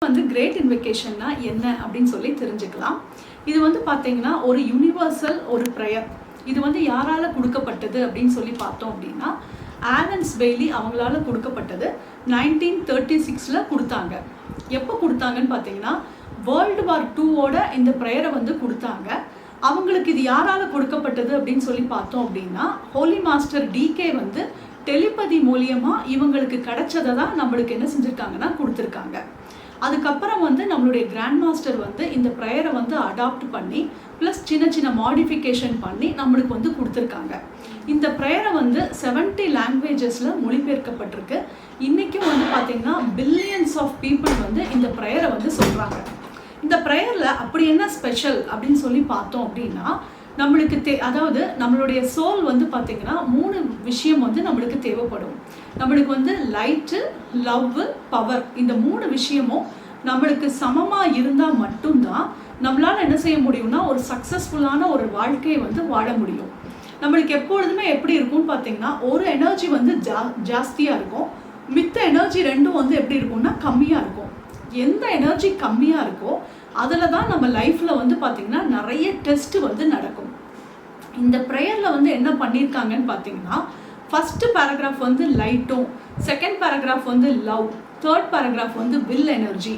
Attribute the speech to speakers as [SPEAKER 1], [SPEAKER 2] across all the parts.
[SPEAKER 1] வந்து கிரேட் இன்வெகேஷன்னா என்ன அப்படின்னு சொல்லி தெரிஞ்சுக்கலாம். இது வந்து பார்த்தீங்கன்னா ஒரு யூனிவர்சல் ஒரு ப்ரேயர். இது வந்து யாரால கொடுக்கப்பட்டது அப்படின்னு சொல்லி பார்த்தோம் அப்படின்னா ஆலன்ஸ் பெய்லி அவங்களால கொடுக்கப்பட்டது. 1936 கொடுத்தாங்க. எப்போ கொடுத்தாங்கன்னு பார்த்தீங்கன்னா வேர்ல்டு வார் 2 இந்த ப்ரேயரை வந்து கொடுத்தாங்க. அவங்களுக்கு இது யாரால கொடுக்கப்பட்டது அப்படின்னு சொல்லி பார்த்தோம் அப்படின்னா ஹோலி மாஸ்டர் டிகே வந்து டெலிபதி மூலியமாக இவங்களுக்கு கிடைச்சதை தான் நம்மளுக்கு என்ன செஞ்சுருக்காங்கன்னா கொடுத்துருக்காங்க. அதுக்கப்புறம் வந்து நம்மளுடைய கிராண்ட் மாஸ்டர் வந்து இந்த ப்ரேயரை வந்து அடாப்ட் பண்ணி ப்ளஸ் சின்ன சின்ன மாடிஃபிகேஷன் பண்ணி நம்மளுக்கு வந்து கொடுத்துருக்காங்க. இந்த ப்ரேயரை வந்து 70 லாங்குவேஜஸில் மொழிபெயர்க்கப்பட்டிருக்கு. இன்றைக்கும் வந்து பார்த்திங்கன்னா பில்லியன்ஸ் ஆஃப் பீப்புள் வந்து இந்த ப்ரேயரை வந்து சொல்கிறாங்க. இந்த ப்ரேயரில் அப்படி என்ன ஸ்பெஷல் அப்படின்னு சொல்லி பார்த்தோம் அப்படின்னா நம்மளுக்கு அதாவது நம்மளுடைய சோல் வந்து பார்த்திங்கன்னா 3 விஷயம் வந்து நம்மளுக்கு தேவைப்படும். நம்மளுக்கு வந்து லைட்டு, லவ், பவர், இந்த 3 விஷயமும் நம்மளுக்கு சமமாக இருந்தால் மட்டும்தான் நம்மளால் என்ன செய்ய முடியும்னா ஒரு சக்ஸஸ்ஃபுல்லான ஒரு வாழ்க்கையை வந்து வாழ முடியும். நம்மளுக்கு எப்பொழுதுமே எப்படி இருக்கும்னு பார்த்தீங்கன்னா ஒரு எனர்ஜி வந்து ஜாஸ்தியாக இருக்கும், மித்த எனர்ஜி ரெண்டும் வந்து எப்படி இருக்கும்னா கம்மியாக இருக்கும். எந்த எனர்ஜி கம்மியாக இருக்கோ அதில் தான் நம்ம லைஃப்பில் வந்து பார்த்திங்கன்னா நிறைய டெஸ்ட்டு வந்து நடக்கும். இந்த ப்ரேயரில் வந்து என்ன பண்ணியிருக்காங்கன்னு பார்த்தீங்கன்னா ஃபஸ்ட்டு பேராகிராஃப் வந்து லைட்டும், செகண்ட் பேராகிராஃப் வந்து லவ், தேர்ட் பேராகிராஃப் வந்து வில் எனர்ஜி,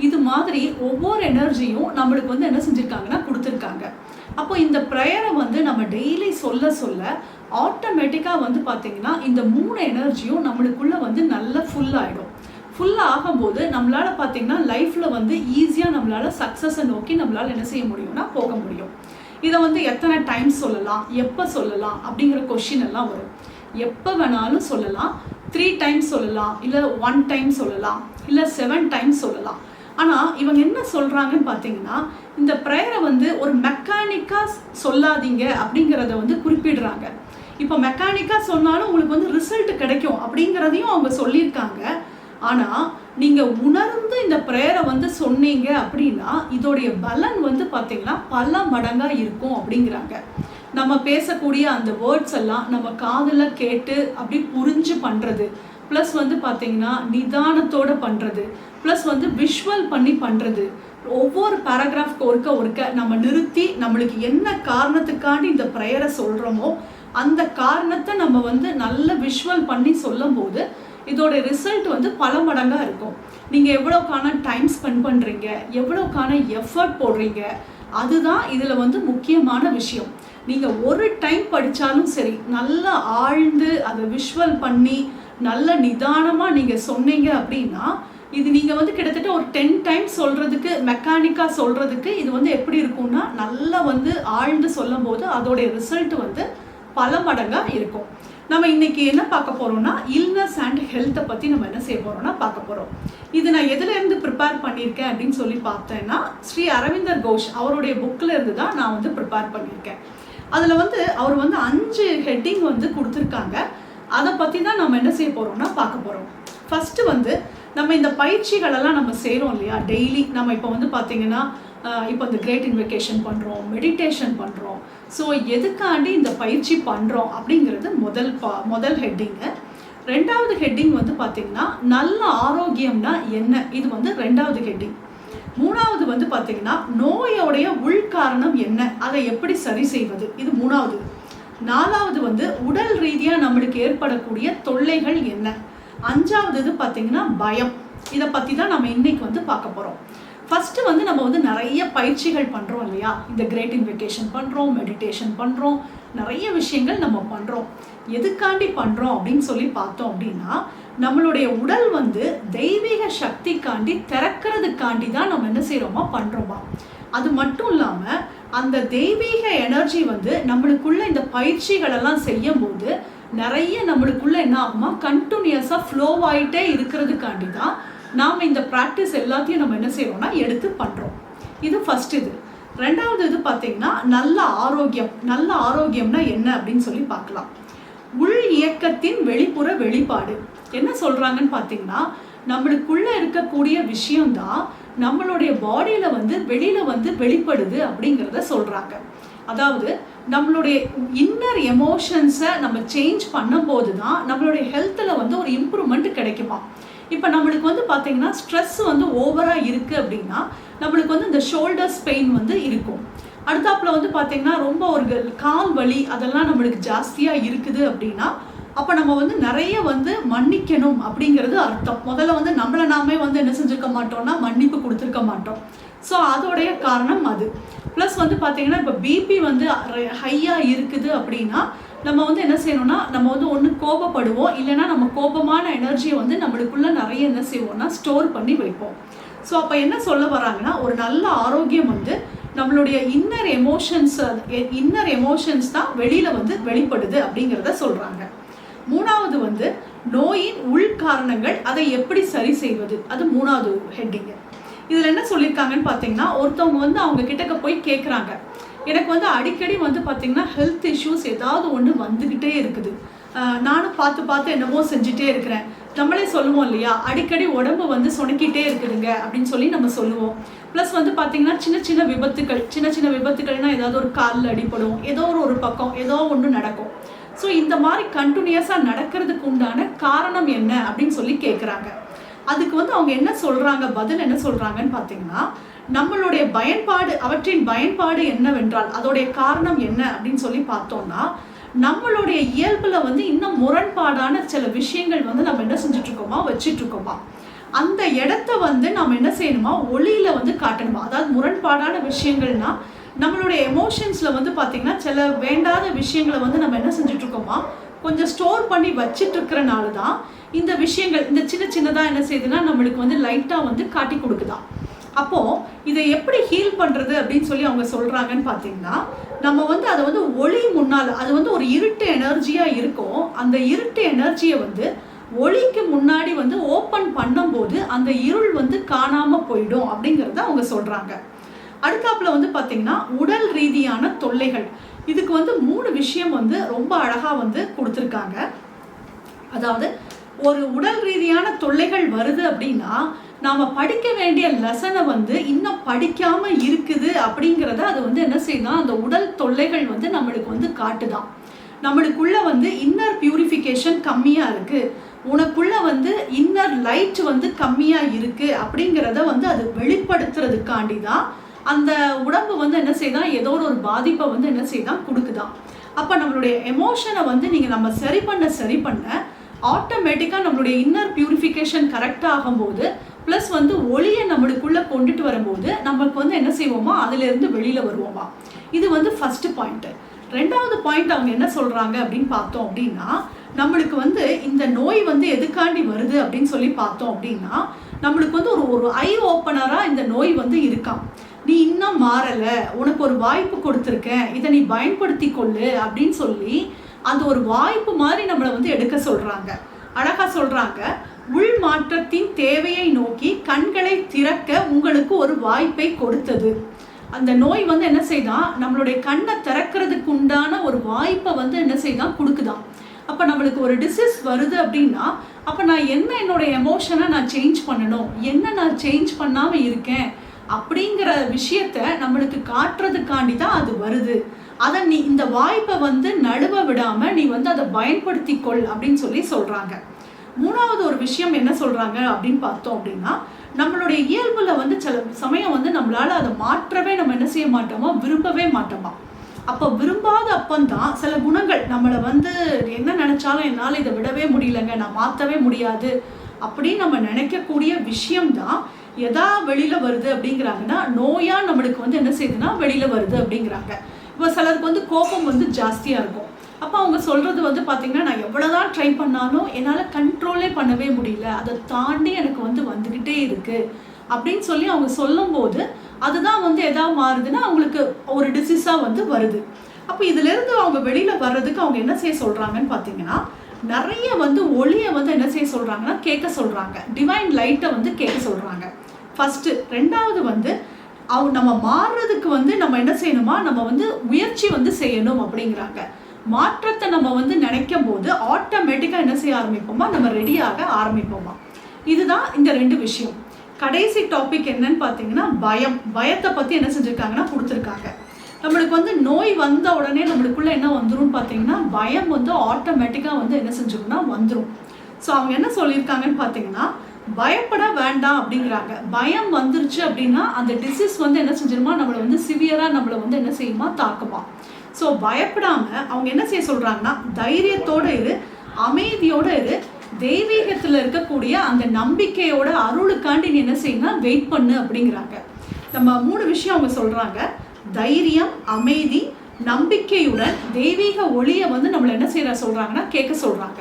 [SPEAKER 1] இது மாதிரி ஒவ்வொரு எனர்ஜியும் நம்மளுக்கு வந்து என்ன செஞ்சுருக்காங்கன்னா கொடுத்துருக்காங்க. அப்போ இந்த ப்ரேயரை வந்து நம்ம டெய்லி சொல்ல சொல்ல ஆட்டோமேட்டிக்காக வந்து பார்த்திங்கன்னா இந்த 3 எனர்ஜியும் நம்மளுக்குள்ளே வந்து நல்லா ஃபுல் ஆகிடும். ஃபுல் ஆகும்போது நம்மளால் பார்த்திங்கன்னா லைஃப்பில் வந்து ஈஸியாக நம்மளால் சக்ஸஸை நோக்கி நம்மளால் என்ன செய்ய முடியும்னா போக முடியும். இதை வந்து எத்தனை டைம் சொல்லலாம், எப்போ சொல்லலாம் அப்படிங்கிற கொஷின் எல்லாம் வரும். எப்போ வேணாலும் சொல்லலாம், 3 டைம்ஸ் சொல்லலாம், இல்லை 1 டைம் சொல்லலாம், இல்லை 7 டைம்ஸ் சொல்லலாம். ஆனால் இவங்க என்ன சொல்கிறாங்கன்னு பார்த்தீங்கன்னா இந்த ப்ரேயரை வந்து ஒரு மெக்கானிக்காக சொல்லாதீங்க அப்படிங்கிறத வந்து குறிப்பிடுறாங்க. இப்போ மெக்கானிக்காக சொன்னாலும் உங்களுக்கு வந்து ரிசல்ட் கிடைக்கும் அப்படிங்கிறதையும் அவங்க சொல்லியிருக்காங்க. ஆனால் நீங்கள் உணர்ந்து இந்த ப்ரேயரை வந்து சொன்னீங்க அப்படின்னா இதோடைய பலன் வந்து பார்த்திங்கன்னா பல மடங்காக இருக்கும் அப்படிங்கிறாங்க. நம்ம பேசக்கூடிய அந்த வேர்ட்ஸ் எல்லாம் நம்ம காதில் கேட்டு அப்படி புரிஞ்சு பண்ணுறது, ப்ளஸ் வந்து பார்த்திங்கன்னா நிதானத்தோடு பண்ணுறது, ப்ளஸ் வந்து விஷுவல் பண்ணி பண்ணுறது, ஒவ்வொரு பேராகிராஃப்க்கு ஒருக்க நம்ம நிறுத்தி நம்மளுக்கு என்ன காரணத்துக்காண்டி இந்த ப்ரேயரை சொல்கிறோமோ அந்த காரணத்தை நம்ம வந்து நல்ல விஷுவல் பண்ணி சொல்லும் போது இதோட ரிசல்ட் வந்து பல மடங்காக இருக்கும். நீங்கள் எவ்வளோக்கான டைம் ஸ்பெண்ட் பண்ணுறீங்க, எவ்வளோக்கான எஃபர்ட் போடுறீங்க, அதுதான் இதில் வந்து முக்கியமான விஷயம். நீங்கள் ஒரு டைம் படித்தாலும் சரி நல்லா ஆழ்ந்து அதை விஷுவல் பண்ணி நல்ல நிதானமாக நீங்கள் சொன்னீங்க அப்படின்னா இது நீங்கள் வந்து கிட்டத்தட்ட ஒரு 10 டைம்ஸ் சொல்கிறதுக்கு மெக்கானிக்காக சொல்கிறதுக்கு இது வந்து எப்படி இருக்கும்னா நல்லா வந்து ஆழ்ந்து சொல்லும் போது அதோடைய ரிசல்ட் வந்து பல மடங்காக இருக்கும். நம்ம இன்னைக்கு என்ன பார்க்க போகிறோம்னா இல்னஸ் அண்ட் ஹெல்த்தை பற்றி நம்ம என்ன செய்ய போகிறோம்னா பார்க்க போகிறோம். இது நான் எதுலேருந்து ப்ரிப்பேர் பண்ணியிருக்கேன் அப்படின்னு சொல்லி பார்த்தேன்னா ஸ்ரீ அரவிந்தர் கோஷ் அவருடைய புக்கில் இருந்து தான் நான் வந்து ப்ரிப்பேர் பண்ணியிருக்கேன். அதில் வந்து அவர் வந்து 5 ஹெட்டிங் வந்து கொடுத்துருக்காங்க. அதை பற்றி தான் நம்ம என்ன செய்ய போகிறோம்னா பார்க்க போகிறோம். ஃபஸ்ட்டு வந்து நம்ம இந்த பயிற்சிகளெல்லாம் நம்ம செய்கிறோம் இல்லையா டெய்லி. நம்ம இப்போ வந்து பார்த்திங்கன்னா இப்போ இந்த கிரேட் இன்வெகேஷன் பண்ணுறோம், மெடிடேஷன் பண்ணுறோம். ஸோ எதுக்காண்டி இந்த பயிற்சி பண்ணுறோம் அப்படிங்கிறது முதல் ஹெட்டிங்கு. 2வது ஹெட்டிங் வந்து பார்த்திங்கன்னா நல்ல ஆரோக்கியம்னா என்ன, இது வந்து 2வது ஹெட்டிங். 3வது வந்து பார்த்திங்கன்னா நோயோடைய உள்காரணம் என்ன, அதை எப்படி சரி செய்வது, இது 3வது. 4வது வந்து உடல் ரீதியாக நம்மளுக்கு ஏற்படக்கூடிய தொல்லைகள் என்ன. 5வது இது பார்த்திங்கன்னா பயம். இதை பற்றி தான் நம்ம இன்னைக்கு வந்து பார்க்க போகிறோம். ஃபஸ்ட்டு வந்து நம்ம வந்து நிறைய பயிற்சிகள் பண்ணுறோம் இல்லையா. இந்த கிரேட் இன்வெகேஷன் பண்ணுறோம், மெடிடேஷன் பண்ணுறோம், நிறைய விஷயங்கள் நம்ம பண்ணுறோம். எதுக்காண்டி பண்ணுறோம் அப்படின்னு சொல்லி பார்த்தோம் அப்படின்னா நம்மளுடைய உடல் வந்து தெய்வீக சக்திக்காண்டி திறக்கிறதுக்காண்டி தான் நம்ம என்ன செய்கிறோமா பண்ணுறோமா. அது மட்டும் இல்லாமல் அந்த தெய்வீக எனர்ஜி வந்து நம்மளுக்குள்ள இந்த பயிற்சிகளெல்லாம் செய்யும் போது நிறைய நம்மளுக்குள்ள என்ன ஆகுமா கண்டினியூஸாக ஃப்ளோ ஆகிட்டே இருக்கிறதுக்காண்டி தான் நாம் இந்த ப்ராக்டிஸ் எல்லாத்தையும் நம்ம என்ன செய்கிறோம்னா எடுத்து பண்ணுறோம். இது ஃபஸ்ட். இது 2வது இது பார்த்திங்கன்னா நல்ல ஆரோக்கியம். நல்ல ஆரோக்கியம்னா என்ன அப்படின்னு சொல்லி பார்க்கலாம். உள் இயக்கத்தின் வெளிப்புற வெளிப்பாடு என்ன சொல்கிறாங்கன்னு பார்த்தீங்கன்னா நம்மளுக்குள்ளே இருக்கக்கூடிய விஷயம்தான் நம்மளுடைய பாடியில் வந்து வெளியில் வந்து வெளிப்படுது அப்படிங்கிறத சொல்கிறாங்க. அதாவது நம்மளுடைய இன்னர் எமோஷன்ஸை நம்ம சேஞ்ச் பண்ணும்போது தான் நம்மளுடைய ஹெல்த்தில் வந்து ஒரு இம்ப்ரூவ்மெண்ட் கிடைக்குமா. இப்போ நம்மளுக்கு வந்து பார்த்தீங்கன்னா ஸ்ட்ரெஸ் வந்து ஓவராக இருக்குது அப்படின்னா நம்மளுக்கு வந்து இந்த ஷோல்டர்ஸ் பெயின் வந்து இருக்கும். அடுத்தாப்புல வந்து பார்த்தீங்கன்னா ரொம்ப ஒரு கால் வலி அதெல்லாம் நம்மளுக்கு ஜாஸ்தியாக இருக்குது அப்படின்னா அப்போ நம்ம வந்து நிறைய வந்து மன்னிக்கணும் அப்படிங்கிறது அர்த்தம். முதல்ல வந்து நம்மளை நாமே வந்து என்ன செஞ்சுருக்க மாட்டோம்னா மன்னிப்பு கொடுத்துருக்க மாட்டோம். ஸோ அதோடைய காரணம் அது. ப்ளஸ் வந்து பார்த்தீங்கன்னா இப்போ பிபி வந்து ஹையாக இருக்குது அப்படின்னா நம்ம வந்து என்ன செய்யணும்னா நம்ம வந்து ஒன்று கோபப்படுவோம், இல்லைன்னா நம்ம கோபமான எனர்ஜியை வந்து நம்மளுக்குள்ளே நிறைய என்ன செய்வோம்னா ஸ்டோர் பண்ணி வைப்போம். ஸோ அப்போ என்ன சொல்ல வராங்கன்னா ஒரு நல்ல ஆரோக்கியம் வந்து நம்மளுடைய இன்னர் எமோஷன்ஸ் தான் வெளியில் வந்து வெளிப்படுது அப்படிங்கிறத சொல்கிறாங்க. மூணாவது வந்து நோயின் உள்காரணங்கள், அதை எப்படி சரி செய்வது, அது மூணாவது ஹெட்டிங்கு. இதில் என்ன சொல்லியிருக்காங்கன்னு பார்த்தீங்கன்னா ஒருத்தவங்க வந்து அவங்க கிட்டக்க போய் கேட்குறாங்க, எனக்கு வந்து அடிக்கடி வந்து பார்த்தீங்கன்னா ஹெல்த் இஷ்யூஸ் ஏதாவது ஒன்று வந்துக்கிட்டே இருக்குது, நானும் பார்த்து என்னமோ செஞ்சுட்டே இருக்கிறேன். நம்மளே சொல்லுவோம் இல்லையா, அடிக்கடி உடம்பு வந்து சொனக்கிட்டே இருக்குதுங்க அப்படின்னு சொல்லி நம்ம சொல்லுவோம். ப்ளஸ் வந்து பார்த்தீங்கன்னா சின்ன விபத்துக்கள்னால் ஏதாவது ஒரு காலில் அடிப்படும், ஏதோ ஒரு பக்கம் ஏதோ ஒன்று நடக்கும். ஸோ இந்த மாதிரி கண்டினியூஸாக நடக்கிறதுக்கு உண்டான காரணம் என்ன அப்படின்னு சொல்லி கேட்குறாங்க. அதுக்கு வந்து அவங்க என்ன சொல்கிறாங்க, பதில் என்ன சொல்கிறாங்கன்னு பார்த்தீங்கன்னா நம்மளுடைய அவற்றின் பயன்பாடு என்னவென்றால் அதோடைய காரணம் என்ன அப்படின்னு சொல்லி பார்த்தோம்னா நம்மளுடைய இயல்பில் வந்து இன்னும் முரண்பாடான சில விஷயங்கள் வந்து நம்ம என்ன செஞ்சிட்ருக்கோமா வச்சிட்ருக்கோமா, அந்த இடத்த வந்து நம்ம என்ன செய்யணுமா ஒளியில் வந்து காட்டணுமா. அதாவது முரண்பாடான விஷயங்கள்னா நம்மளுடைய எமோஷன்ஸில் வந்து பார்த்திங்கன்னா சில வேண்டாத விஷயங்களை வந்து நம்ம என்ன செஞ்சிட்ருக்கோமா கொஞ்சம் ஸ்டோர் பண்ணி வச்சிட்ருக்கிறனால தான் இந்த விஷயங்கள் இந்த சின்னதாக என்ன செய்யுதுன்னா நம்மளுக்கு வந்து லைட்டாக வந்து காட்டி கொடுக்குதான். அப்போது இதை எப்படி ஹீல் பண்ணுறது அப்படின்னு சொல்லி அவங்க சொல்கிறாங்கன்னு பார்த்தீங்கன்னா நம்ம வந்து அதை வந்து ஒளி முன்னால், அது வந்து ஒரு இருட்டு எனர்ஜியாக இருக்கும், அந்த இருட்டு எனர்ஜியை வந்து ஒளிக்கு முன்னாடி வந்து ஓப்பன் பண்ணும்போது அந்த இருள் வந்து காணாமல் போயிடும் அப்படிங்கிறத அவங்க சொல்கிறாங்க. அடுத்தாப்புல வந்து பார்த்தீங்கன்னா உடல் ரீதியான தொல்லைகள், இதுக்கு வந்து 3 விஷயம் வந்து ரொம்ப அழகாக வந்து கொடுத்துருக்காங்க. அதாவது ஒரு உடல் ரீதியான தொல்லைகள் வருது அப்படின்னா நாம் படிக்க வேண்டிய லெசனை வந்து இன்னும் படிக்காமல் இருக்குது அப்படிங்கிறத அது வந்து என்ன செய்யணும், அந்த உடல் தொல்லைகள் வந்து நம்மளுக்கு வந்து காட்டுதான். நம்மளுக்குள்ள வந்து இன்னர் பியூரிஃபிகேஷன் கம்மியாக இருக்குது, உனக்குள்ள வந்து இன்னர் லைட் வந்து கம்மியாக இருக்குது அப்படிங்கிறத வந்து அது வெளிப்படுத்துறதுக்காண்டி தான் அந்த உடம்பு வந்து என்ன செய்தான் ஏதோ ஒரு பாதிப்பை வந்து என்ன செய்தான் கொடுக்குதான். அப்போ நம்மளுடைய எமோஷனை வந்து நீங்கள் நம்ம சரி பண்ண ஆட்டோமேட்டிக்காக நம்மளுடைய இன்னர் பியூரிஃபிகேஷன் கரெக்டாக ஆகும்போது ப்ளஸ் வந்து ஒளியை நம்மளுக்குள்ளே கொண்டுட்டு வரும்போது நம்மளுக்கு வந்து என்ன செய்வோமா அதிலிருந்து வெளியில் வருவோமா. இது வந்து ஃபஸ்ட்டு பாயிண்ட்டு. ரெண்டாவது பாயிண்ட் அவங்க என்ன சொல்கிறாங்க அப்படின்னு பார்த்தோம் அப்படின்னா நம்மளுக்கு வந்து இந்த நோய் வந்து எதுக்காண்டி வருது அப்படின்னு சொல்லி பார்த்தோம் அப்படின்னா நம்மளுக்கு வந்து ஒரு ஐ ஓப்பனராக இந்த நோய் வந்து இருக்காம். நீ இன்னும் மாறலை, உனக்கு ஒரு வாய்ப்பு கொடுத்துருக்கேன், இதை நீ பயன்படுத்தி கொள்ளு அப்படின்னு சொல்லி அந்த ஒரு வாய்ப்பு மாதிரி நம்மளை வந்து எடுக்க சொல்கிறாங்க. அழகாக சொல்கிறாங்க, உள் மாற்றத்தின் தேவையை நோக்கி கண்களை திறக்க உங்களுக்கு ஒரு வாய்ப்பை கொடுத்தது. அந்த நோய் வந்து என்ன செய்தான் நம்மளுடைய கண்ணை திறக்கிறதுக்கு உண்டான ஒரு வாய்ப்பை வந்து என்ன செய்தான் கொடுக்குதான். அப்போ நம்மளுக்கு ஒரு டிசீஸ் வருது அப்படின்னா அப்போ நான் என்ன என்னோடய எமோஷனை நான் சேஞ்ச் பண்ணணும், என்ன நான் சேஞ்ச் பண்ணாமல் இருக்கேன் அப்படிங்கிற விஷயத்த நம்மளுக்கு காட்டுறதுக்காண்டி தான் அது வருது. அதை நீ இந்த வாய்ப்பை வந்து நழுவ விடாமல் நீ வந்து அதை பயன்படுத்தி கொள் அப்படின்னு சொல்லி சொல்கிறாங்க. மூணாவது ஒரு விஷயம் என்ன சொல்கிறாங்க அப்படின்னு பார்த்தோம் அப்படின்னா நம்மளுடைய இயல்பில் வந்து சில சமயம் வந்து நம்மளால் அதை மாற்றவே நம்ம என்ன செய்ய மாட்டோமா விரும்பவே மாட்டோமா. அப்போ விரும்பாத அப்பந்தான் சில குணங்கள் நம்மளை வந்து என்ன நினச்சாலும் என்னால் இதை விடவே முடியலங்க, நான் மாற்றவே முடியாது அப்படின்னு நம்ம நினைக்கக்கூடிய விஷயம்தான் எதா வெளியில் வருது அப்படிங்கிறாங்கன்னா நோயாக நம்மளுக்கு வந்து என்ன செய்யுதுன்னா வெளியில் வருது அப்படிங்கிறாங்க. இப்போ சிலருக்கு வந்து கோபம் வந்து ஜாஸ்தியாக இருக்கும். அப்போ அவங்க சொல்கிறது வந்து பார்த்திங்கன்னா நான் எவ்வளோதான் ட்ரை பண்ணாலும் என்னால் கண்ட்ரோலே பண்ணவே முடியல, அதை தாண்டி எனக்கு வந்து வந்துக்கிட்டே இருக்குது அப்படின்னு சொல்லி அவங்க சொல்லும்போது அதுதான் வந்து எதாவது மாறுதுன்னா அவங்களுக்கு ஒரு டிசீஸாக வந்து வருது. அப்போ இதிலேருந்து அவங்க வெளியில் வர்றதுக்கு அவங்க என்ன செய்ய சொல்கிறாங்கன்னு பார்த்தீங்கன்னா நிறைய வந்து ஒளியை வந்து என்ன செய்ய சொல்கிறாங்கன்னா கேட்க சொல்கிறாங்க, டிவைன் லைட்டை வந்து கேட்க சொல்கிறாங்க ஃபஸ்ட்டு. ரெண்டாவது வந்து அவங்க நம்ம மாறுறதுக்கு வந்து நம்ம என்ன செய்யணுமா நம்ம வந்து முயற்சி வந்து செய்யணும் அப்படிங்கிறாங்க. மாற்றத்தை நம்ம வந்து நினைக்கும் போது ஆட்டோமேட்டிக்காக என்ன செய்ய ஆரம்பிப்போமா நம்ம ரெடியாக ஆரம்பிப்போமா. இதுதான் இந்த 2 விஷயம். கடைசி டாபிக் என்னன்னு பார்த்தீங்கன்னா பயத்தை பற்றி என்ன செஞ்சுருக்காங்கன்னா கொடுத்துருக்காங்க. நம்மளுக்கு வந்து நோய் வந்த உடனே நம்மளுக்குள்ளே என்ன வந்துடும் பார்த்தீங்கன்னா பயம் வந்து ஆட்டோமேட்டிக்காக வந்து என்ன செஞ்சிருக்குன்னா வந்துடும். ஸோ அவங்க என்ன சொல்லியிருக்காங்கன்னு பார்த்தீங்கன்னா பயப்பட வேண்டாம் அப்படிங்கிறாங்க. பயம் வந்துருச்சு அப்படின்னா அந்த டிசீஸ் வந்து என்ன செஞ்சிருமா, நம்மளை வந்து சிவியராக நம்மளை வந்து என்ன செய்யுமா, தாக்குமா. ஸோ பயப்படாம அவங்க என்ன செய்ய சொல்றாங்கன்னா, தைரியத்தோட இரு, அமைதியோட இரு, தெய்வீகத்தில் இருக்கக்கூடிய அந்த நம்பிக்கையோட அருளுக்காண்டி நீ என்ன செய்யணும், வெயிட் பண்ணு அப்படிங்கிறாங்க. நம்ம 3 விஷயம் அவங்க சொல்றாங்க. தைரியம், அமைதி, நம்பிக்கையுடன் தெய்வீக ஒளியை வந்து நம்மளை என்ன செய்ய சொல்றாங்கன்னா, கேட்க சொல்றாங்க.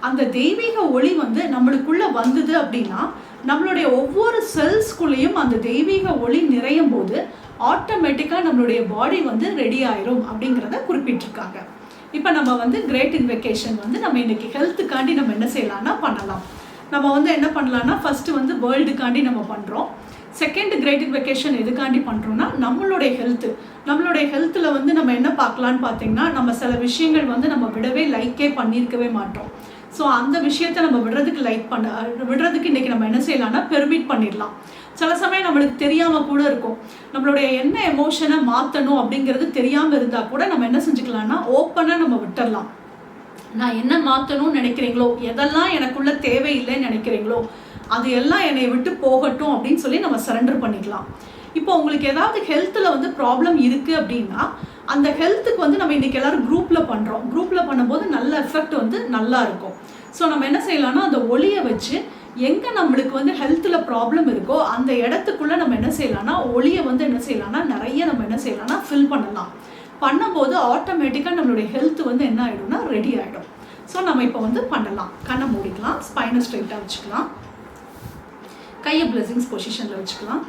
[SPEAKER 1] அந்த தெய்வீக ஒளி வந்து நம்மளுக்குள்ள வந்தது அப்படின்னா நம்மளுடைய ஒவ்வொரு செல்ஸ்குள்ளேயும் அந்த தெய்வீக ஒளி நிறையும் போது ஆட்டோமேட்டிக்காக நம்மளுடைய பாடி வந்து ரெடி ஆயிரும் அப்படிங்கிறத குறிப்பிட்டிருக்காங்க. இப்போ நம்ம வந்து கிரேட் இன்வெகேஷன் வந்து நம்ம இன்னைக்கு ஹெல்த்துக்காண்டி நம்ம என்ன செய்யலாம்னா பண்ணலாம். நம்ம வந்து என்ன பண்ணலாம்னா, ஃபர்ஸ்ட் வந்து வேர்ல்டுக்காண்டி நம்ம பண்ணுறோம். செகண்ட் கிரேட் இன்வெகேஷன் எதுக்காண்டி பண்ணுறோம்னா நம்மளுடைய ஹெல்த்தில் வந்து நம்ம என்ன பார்க்கலான்னு பார்த்தீங்கன்னா, நம்ம சில விஷயங்கள் வந்து நம்ம விடவே லைக்கே பண்ணியிருக்கவே மாட்டோம். ஸோ அந்த விஷயத்தை நம்ம விடுறதுக்கு இன்றைக்கி நம்ம என்ன செய்யலாம்னா பெர்மிட் பண்ணிடலாம். சில சமயம் நம்மளுக்கு தெரியாமல் கூட இருக்கும். நம்மளுடைய என்ன எமோஷனை மாற்றணும் அப்படிங்கிறது தெரியாமல் இருந்தால் கூட நம்ம என்ன செஞ்சுக்கலாம்னா ஓப்பனாக நம்ம விட்டுடலாம். நான் என்ன மாற்றணும்னு நினைக்கிறீங்களோ, எதெல்லாம் எனக்குள்ள தேவையில்லைன்னு நினைக்கிறீங்களோ அது எல்லாம் என்னை விட்டு போகட்டும் அப்படின்னு சொல்லி நம்ம சரண்டர் பண்ணிக்கலாம். இப்போ உங்களுக்கு ஏதாவது ஹெல்த்தில் வந்து ப்ராப்ளம் இருக்குது அப்படின்னா அந்த ஹெல்த்துக்கு வந்து நம்ம இன்றைக்கி எல்லோரும் குரூப்பில் பண்ணுறோம். குரூப்பில் பண்ணும்போது நல்ல எஃபெக்ட் வந்து நல்லா இருக்கும். ஸோ நம்ம என்ன செய்யலாம்னா அந்த ஒளியை வச்சு எங்கே நம்மளுக்கு வந்து ஹெல்த்தில் ப்ராப்ளம் இருக்கோ அந்த இடத்துக்குள்ளே நம்ம என்ன செய்யலாம்னா ஒளியை வந்து என்ன செய்யலாம்னா நிறைய நம்ம என்ன செய்யலாம்னா ஃபில் பண்ணலாம். பண்ணும்போது ஆட்டோமேட்டிக்காக நம்மளுடைய ஹெல்த் வந்து என்ன ஆகிடும்னா ரெடி ஆகிடும். ஸோ நம்ம இப்போ வந்து பண்ணலாம். கண்ணை மூடிக்கலாம், ஸ்பைனை ஸ்ட்ரைட்டாக வச்சுக்கலாம், கையை பிளெஸிங்ஸ் பொசிஷனில் வச்சுக்கலாம்.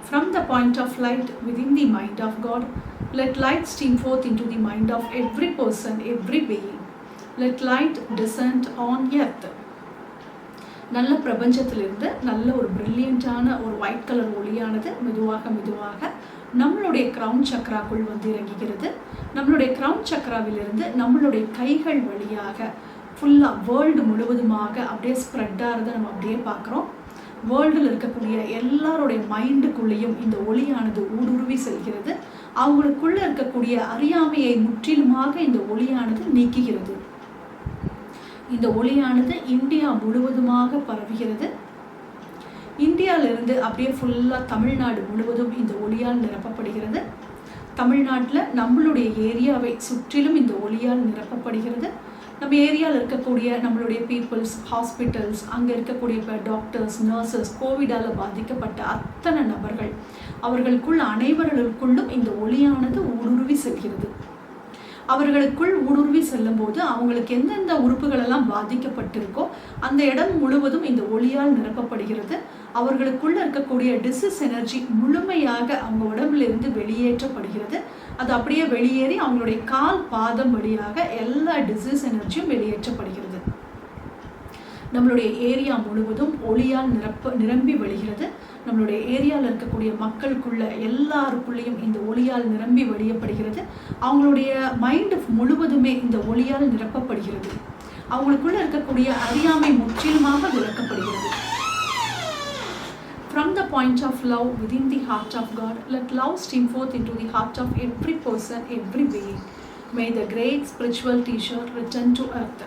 [SPEAKER 1] From the point of light within the mind of God, let light stream forth into the mind of every person, every being. Let light descend on earth. நல்ல பிரபஞ்சத்திலிருந்து நல்ல ஒரு பிரில்லியண்டான ஒரு ஒயிட் கலர் ஒளியானது மெதுவாக மெதுவாக நம்மளுடைய கிரவுன் சக்ராக்குள் வந்து இறங்குகிறது. நம்மளுடைய கிரவுன் சக்ராவிலிருந்து நம்மளுடைய கைகள் வழியாக ஃபுல்லாக வேர்ல்டு முழுவதுமாக அப்படியே ஸ்ப்ரெட் ஆகிறத நம்ம அப்படியே பார்க்குறோம். வேர்ல்டில் இருக்கக்கூடிய எல்லாருடைய மைண்டுக்குள்ளேயும் இந்த ஒளியானது ஊடுருவி செல்கிறது. அவங்களுக்குள்ள இருக்கக்கூடிய அறியாமையை முற்றிலுமாக இந்த ஒளியானது நீக்குகிறது. இந்த ஒளியானது இந்தியா முழுவதுமாக பரவுகிறது. இந்தியாவிலிருந்து அப்படியே ஃபுல்லாக தமிழ்நாடு முழுவதும் இந்த ஒளியால் நிரப்பப்படுகிறது. தமிழ்நாட்டில் நம்மளுடைய ஏரியாவை சுற்றிலும் இந்த ஒளியால் நிரப்பப்படுகிறது. நம்ம ஏரியாவில் இருக்கக்கூடிய நம்மளுடைய பீப்புள்ஸ், ஹாஸ்பிட்டல்ஸ், அங்கே இருக்கக்கூடிய இப்போ டாக்டர்ஸ், நர்சஸ், கோவிடால் பாதிக்கப்பட்ட அத்தனை நபர்கள், அவர்களுக்குள் அனைவர்களுக்குள்ளும் இந்த ஒளியானது ஊடுருவி செல்கிறது. அவர்களுக்குள் ஊடுருவி செல்லும் போது அவங்களுக்கு எந்தெந்த உறுப்புகளெல்லாம் பாதிக்கப்பட்டிருக்கோ அந்த இடம் முழுவதும் இந்த ஒளியால் நிரப்பப்படுகிறது. அவர்களுக்குள்ள இருக்கக்கூடிய டிசீஸ் எனர்ஜி முழுமையாக அவங்க உடம்பிலிருந்து வெளியேற்றப்படுகிறது. அது அப்படியே வெளியேறி அவங்களுடைய கால் பாதம் வழியாக எல்லா டிசீஸ் எனர்ஜியும் வெளியேற்றப்படுகிறது. நம்மளுடைய ஏரியா முழுவதும் ஒளியால் நிரம்பி வழிகிறது. நம்மளுடைய ஏரியாவில் இருக்கக்கூடிய மக்களுக்குள்ள எல்லாருக்குள்ளேயும் இந்த ஒளியால் நிரம்பி வழியப்படுகிறது. அவங்களுடைய மைண்டு முழுவதுமே இந்த ஒளியால் நிரப்பப்படுகிறது. அவங்களுக்குள்ள இருக்கக்கூடிய அறியாமை முற்றிலுமாக விளக்கப்படுகிறது. From the point of love within the heart of God, let love stream forth into the heart of every person, every being. May the great spiritual teacher return to earth.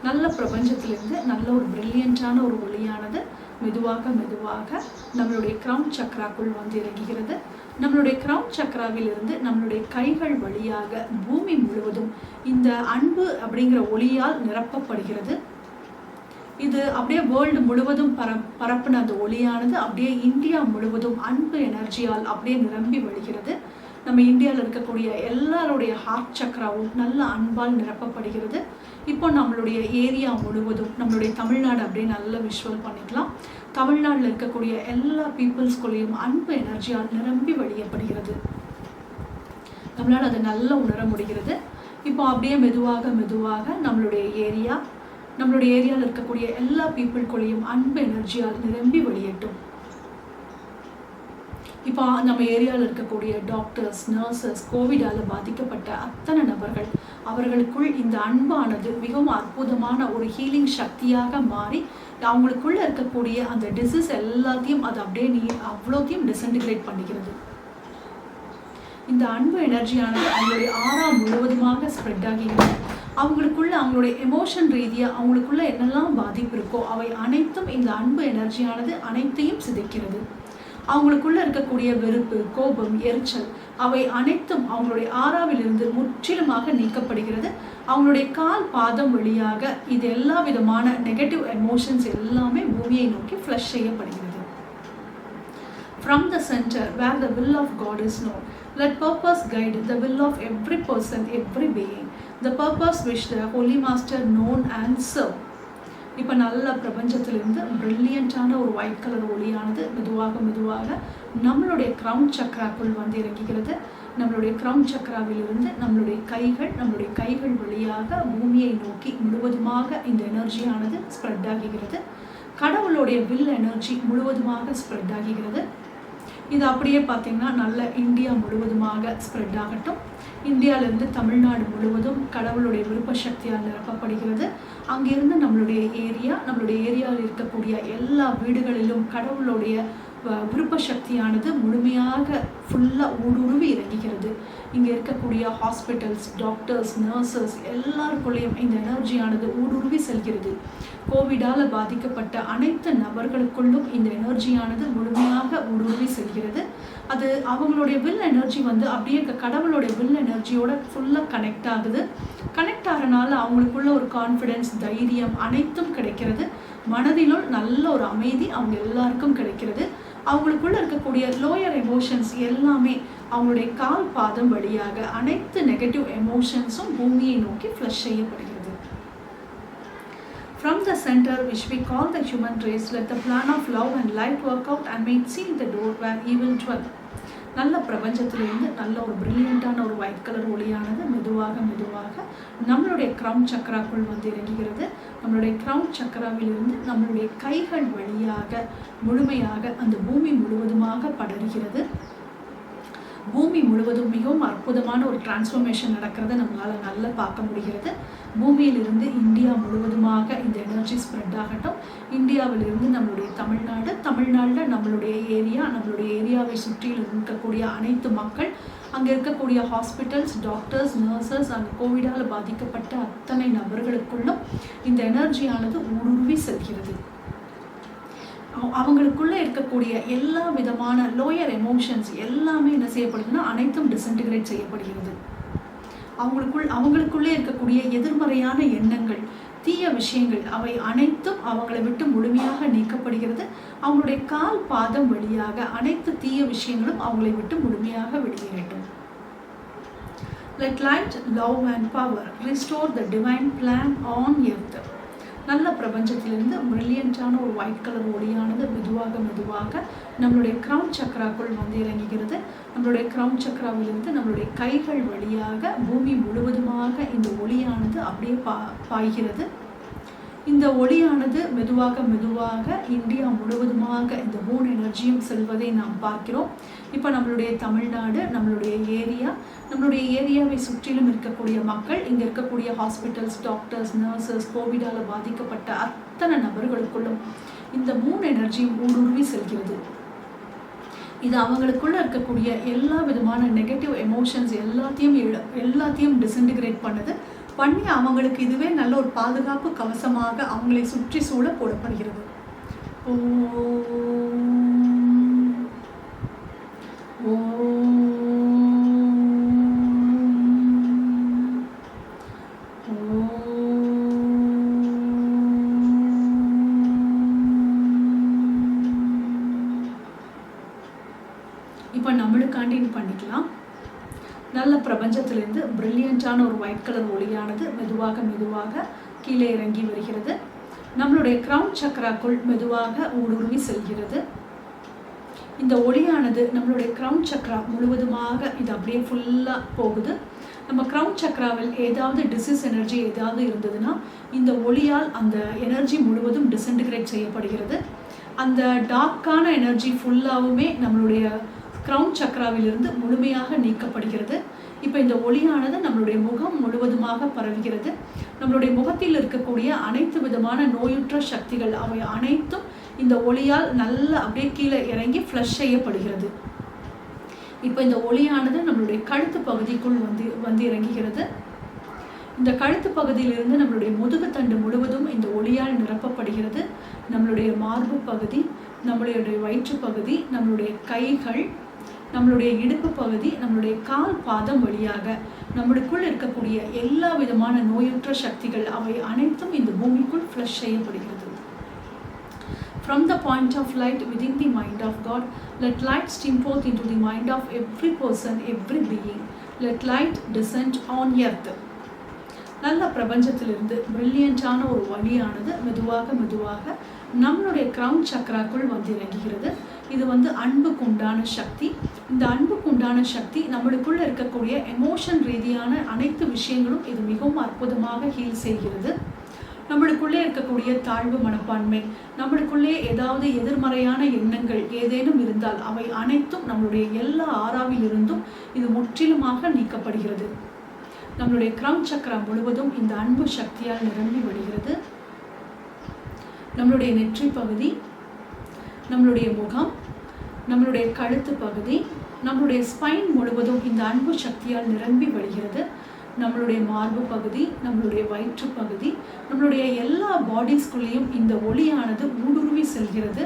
[SPEAKER 1] நல்ல பிரபஞ்சத்திலிருந்து நல்ல ஒரு பிரில்லியண்டான ஒரு ஒளியானது மெதுவாக மெதுவாக நம்மளுடைய கிரவுன் சக்ராக்குள் வந்து இறங்குகிறது. நம்மளுடைய கிரவுன் சக்ராவிலிருந்து நம்மளுடைய கைகள் வழியாக பூமி முழுவதும் இந்த அன்பு அப்படிங்கிற ஒளியால் நிரப்பப்படுகிறது. இது அப்படியே வேர்ல்டு முழுவதும் பரப்புன அந்த ஒளியானது அப்படியே இந்தியா முழுவதும் அன்பு எனர்ஜியால் அப்படியே நிரம்பி வழிகிறது. நம்ம இந்தியாவில் இருக்கக்கூடிய எல்லாருடைய ஹார்ட் சக்ராவும் நல்ல அன்பால் நிரப்பப்படுகிறது. இப்போ நம்மளுடைய ஏரியா முழுவதும் நம்மளுடைய தமிழ்நாடு அப்படியே நல்ல விஷுவல் பண்ணிக்கலாம். தமிழ்நாட்டில் இருக்கக்கூடிய எல்லா பீப்புள்ஸ்குள்ளேயும் அன்பு எனர்ஜியால் நிரம்பி வழியப்படுகிறது. நம்மளால் அதை நல்லா உணர முடிகிறது. இப்போ அப்படியே மெதுவாக மெதுவாக நம்மளுடைய ஏரியாவில் இருக்கக்கூடிய எல்லா பீப்புள்குள்ளேயும் அன்பு எனர்ஜியால் நிரம்பி வெளியேட்டும். இப்போ நம்ம ஏரியாவில் இருக்கக்கூடிய டாக்டர்ஸ், நர்சஸ், கோவிடால் பாதிக்கப்பட்ட அத்தனை நபர்கள், அவர்களுக்குள் இந்த அன்பானது மிகவும் அற்புதமான ஒரு ஹீலிங் சக்தியாக மாறி அவங்களுக்குள்ள இருக்கக்கூடிய அந்த டிசீஸ் எல்லாத்தையும் அது அப்படியே அவ்வளோத்தையும் டிசன்டிகிரேட் பண்ணிக்கிறது. இந்த அன்பு எனர்ஜியானது அவங்களுடைய ஆறா முழுவதுமாக ஸ்ப்ரெட் ஆகி அவங்களுக்குள்ள அவங்களுடைய எமோஷன் ரீதியாக அவங்களுக்குள்ள என்னெல்லாம் பாதிப்பு இருக்கோ அவை அனைத்தும் இந்த அன்பு எனர்ஜியானது அனைத்தையும் சிதைக்கிறது. அவங்களுக்குள்ள இருக்கக்கூடிய வெறுப்பு, கோபம், எரிச்சல் அவை அனைத்தும் அவங்களுடைய ஆறாவிலிருந்து முற்றிலுமாக நீக்கப்படுகிறது. அவங்களுடைய கால் பாதம் வழியாக இது எல்லா விதமான நெகட்டிவ் எமோஷன்ஸ் எல்லாமே பூமியை நோக்கி ஃப்ளஷ் செய்யப்படுகிறது. From the center where the will of God is known, let purpose guide the will of every person, every being. The purpose which the Holy Master known and serve. இப்போ நல்ல பிரபஞ்சத்திலிருந்து பிரில்லியண்டான ஒரு white colour ஒளியானது மெதுவாக மெதுவாக நம்மளுடைய crown சக்ராக்குள் வந்து இறங்குகிறது. நம்மளுடைய கிரவுன் சக்ராவிலிருந்து நம்மளுடைய கைகள் வழியாக பூமியை நோக்கி முழுவதுமாக இந்த எனர்ஜியானது ஸ்ப்ரெட் ஆகுகிறது. கடவுளுடைய வில் எனர்ஜி முழுவதுமாக ஸ்ப்ரெட் ஆகுகிறது. இது அப்படியே பார்த்தீங்கன்னா நல்ல இந்தியா முழுவதுமாக ஸ்ப்ரெட் ஆகட்டும். இந்தியாவிலேருந்து தமிழ்நாடு முழுவதும் கடவுளுடைய விருப்ப சக்தியால் நிரப்பப்படுகிறது. அங்கிருந்து நம்மளுடைய ஏரியாவில் இருக்கக்கூடிய எல்லா வீடுகளிலும் கடவுளுடைய விருப்ப சக்தியானது முழுமையாக ஃபுல்லாக ஊடுருவி இறங்குகிறது. இங்கே இருக்கக்கூடிய ஹாஸ்பிட்டல்ஸ், டாக்டர்ஸ், நர்சஸ் எல்லாருக்குள்ளேயும் இந்த எனர்ஜியானது ஊடுருவி செல்கிறது. கோவிடால் பாதிக்கப்பட்ட அனைத்து நபர்களுக்குள்ளும் இந்த எனர்ஜியானது முழுமையாக ஊடுருவி செல்கிறது. அது அவங்களுடைய வில் எனர்ஜி வந்து அப்படியே கடவுளுடைய வில் எனர்ஜியோட ஃபுல்லாக கனெக்ட் ஆகுது. கனெக்ட் ஆகிறனால அவங்களுக்குள்ள ஒரு கான்ஃபிடென்ஸ், தைரியம் அனைத்தும் கிடைக்கிறது. மனதிலும் நல்ல ஒரு அமைதி அவங்க எல்லாருக்கும் கிடைக்கிறது. அவங்களுக்குள்ள இருக்கக்கூடிய லோயர் எமோஷன்ஸ் எல்லாமே அவங்களுடைய கால் பாதம் வழியாக அனைத்து நெகட்டிவ் எமோஷன்ஸும் பூமியை நோக்கி ஃப்ளஷ் செய்யப்படுகிறது. From the center which we call the human race, let the plan of love and light work out and may seal the door where evil dwell. நல்ல பிரபஞ்சத்திலிருந்து நல்ல ஒரு பிரில்லியண்டான ஒரு ஒயிட் கலர் ஒளியானது மெதுவாக மெதுவாக நம்மளுடைய கிரவுன் சக்கராக்குள் வந்து இறங்குகிறது. நம்மளுடைய கிரவுன் சக்கராவிலிருந்து நம்மளுடைய கைகள் வழியாக முழுமையாக அந்த பூமி முழுவதுமாக படர்கிறது. பூமி முழுவதும் மிகவும் அற்புதமான ஒரு டிரான்ஸ்ஃபர்மேஷன் நடக்கிறத நம்மளால் நல்லா பார்க்க முடிகிறது. பூமியிலிருந்து இந்தியா முழுவதுமாக இந்த எனர்ஜி ஸ்ப்ரெட் ஆகட்டும். இந்தியாவிலிருந்து நம்மளுடைய தமிழ்நாட்டில் நம்மளுடைய ஏரியாவை சுற்றியில் இருக்கக்கூடிய அனைத்து மக்கள், அங்கே இருக்கக்கூடிய ஹாஸ்பிட்டல்ஸ், டாக்டர்ஸ், நர்சஸ், அங்கே கோவிடால் பாதிக்கப்பட்ட அத்தனை நபர்களுக்குள்ளும் இந்த எனர்ஜியானது ஊடுருவி செல்கிறது. அவங்களுக்குள்ளே இருக்கக்கூடிய எல்லா விதமான லோயர் எமோஷன்ஸ் எல்லாமே என்ன செய்யப்படுதுன்னா அனைத்தும் டிஸ்இன்டிகிரேட் செய்யப்படுகிறது. அவங்களுக்குள்ளே இருக்கக்கூடிய எதிர்மறையான எண்ணங்கள், தீய விஷயங்கள் அவை அனைத்தும் அவங்களை விட்டு முழுமையாக நீக்கப்படுகிறது. அவங்களுடைய கால் பாதம் வழியாக அனைத்து தீய விஷயங்களும் அவங்களை விட்டு முழுமையாக வெளியேறட்டும். Let light, love and power restore the divine plan on earth. நல்ல பிரபஞ்சத்திலிருந்து பிரில்லியண்டான ஒரு ஒயிட் கலர் ஒளியானது மெதுவாக நம்மளுடைய கிரவுன் சக்கராக்குள் வந்து இறங்குகிறது. நம்மளுடைய கிரவுன் சக்கராவிலிருந்து நம்மளுடைய கைகள் வழியாக பூமி முழுவதுமாக இந்த ஒளியானது அப்படியே பாய்கிறது. இந்த ஒளியானது மெதுவாக இந்தியா முழுவதுமாக இந்த மூணு எனர்ஜியும் செல்வதை நாம் பார்க்கிறோம். இப்போ நம்மளுடைய தமிழ்நாடு, நம்மளுடைய ஏரியாவை சுற்றிலும் இருக்கக்கூடிய மக்கள், இங்கே இருக்கக்கூடிய ஹாஸ்பிட்டல்ஸ், டாக்டர்ஸ், நர்சஸ், கோவிடால் பாதிக்கப்பட்ட அத்தனை நபர்களுக்குள்ளும் இந்த மூணு எனர்ஜியும் ஊடுருவி செல்கிறது. இது அவங்களுக்குள்ள இருக்கக்கூடிய எல்லா விதமான நெகட்டிவ் எமோஷன்ஸ் எல்லாத்தையும் டிஸ்இன்டிகிரேட் பண்ணி அவங்களுக்கு இதுவே நல்ல ஒரு பாதுகாப்பு கவசமாக அவங்களை சுற்றி சூழ போடப்படுகிறது. இப்போ நம்மளுக்காண்டி இது பண்ணிக்கலாம். நல்ல பிரபஞ்சத்திலிருந்து பிரில்லியண்டான ஒரு ஒயிட் கலர் ஒளியானது மெதுவாக கீழே இறங்கி வருகிறது. நம்மளுடைய கிரவுன் சக்கராக்குள் மெதுவாக ஊடுருவி செல்கிறது. இந்த ஒளியானது நம்மளுடைய கிரவுன் சக்கரா முழுவதுமாக இது அப்படியே ஃபுல்லாக போகுது. நம்ம கிரவுன் சக்கராவில் ஏதாவது டிசீஸ் எனர்ஜி ஏதாவது இருந்ததுன்னா இந்த ஒளியால் அந்த எனர்ஜி முழுவதும் டிஸ்இன்டிகிரேட் செய்யப்படுகிறது. அந்த டார்க்கான எனர்ஜி ஃபுல்லாகவுமே நம்மளுடைய கிரவுன் சக்கராவிலிருந்து முழுமையாக நீக்கப்படுகிறது. இப்போ இந்த ஒளியானது நம்மளுடைய முகம் முழுவதுமாக பரவுகிறது. நம்மளுடைய முகத்தில் இருக்கக்கூடிய அனைத்து விதமான நோயுற்ற சக்திகள் அவை அனைத்தும் இந்த ஒளியால் நல்ல அப்படியே கீழே இறங்கி ஃப்ளஷ் செய்யப்படுகிறது. இப்போ இந்த ஒளியானது நம்மளுடைய கழுத்து பகுதிக்குள் வந்து இறங்குகிறது. இந்த கழுத்து பகுதியிலிருந்து நம்மளுடைய முதுகுத்தண்டு முழுவதும் இந்த ஒளியால் நிரப்பப்படுகிறது. நம்மளுடைய மார்பு பகுதி, நம்மளுடைய வயிற்று பகுதி, நம்மளுடைய கைகள், நம்மளுடைய இடுப்பு பகுதி, நம்மளுடைய கால் பாதம் வழியாக நம்மளுக்குள் இருக்கக்கூடிய எல்லா விதமான நோயுற்ற சக்திகள் அவை அனைத்தும் இந்த பூமிக்குள் ஃப்ளஷ் செய்யப்படுகிறது. From the point of light within the mind of God, let light stream forth into the mind of every person, every being. Let light descend on earth. நல்ல பிரபஞ்சத்திலிருந்து பிரில்லியண்டான ஒரு வழியானது மெதுவாக மெதுவாக நம்மளுடைய கிரவுன் சக்கராக்குள் வந்து இறங்குகிறது. இது வந்து அன்புக்கு உண்டான சக்தி. இந்த அன்புக்கு உண்டான சக்தி நம்மளுக்குள்ள இருக்கக்கூடிய எமோஷன் ரீதியான அனைத்து விஷயங்களும் இது மிகவும் அற்புதமாக ஹீல் செய்கிறது. நம்மளுக்குள்ளே இருக்கக்கூடிய தாழ்வு மனப்பான்மை, நம்மளுக்குள்ளே ஏதாவது எதிர்மறையான எண்ணங்கள் ஏதேனும் இருந்தால் அவை அனைத்தும் நம்மளுடைய எல்லா ஆறாவிலிருந்தும் இது முற்றிலுமாக நீக்கப்படுகிறது. நம்மளுடைய கிரவுன் சக்கரா முழுவதும் இந்த அன்பு சக்தியால் நிரம்பி வருகிறது. நம்மளுடைய நெற்றி பகுதி, நம்மளுடைய முகம், நம்மளுடைய கழுத்து பகுதி, நம்மளுடைய ஸ்பைன் முழுவதும் இந்த அன்பு சக்தியால் நிரம்பி வருகிறது. நம்மளுடைய மார்பு பகுதி, நம்மளுடைய வயிற்று பகுதி, நம்மளுடைய எல்லா பாடிஸ்குள்ளேயும் இந்த ஒளியானது ஊடுருவி செல்கிறது.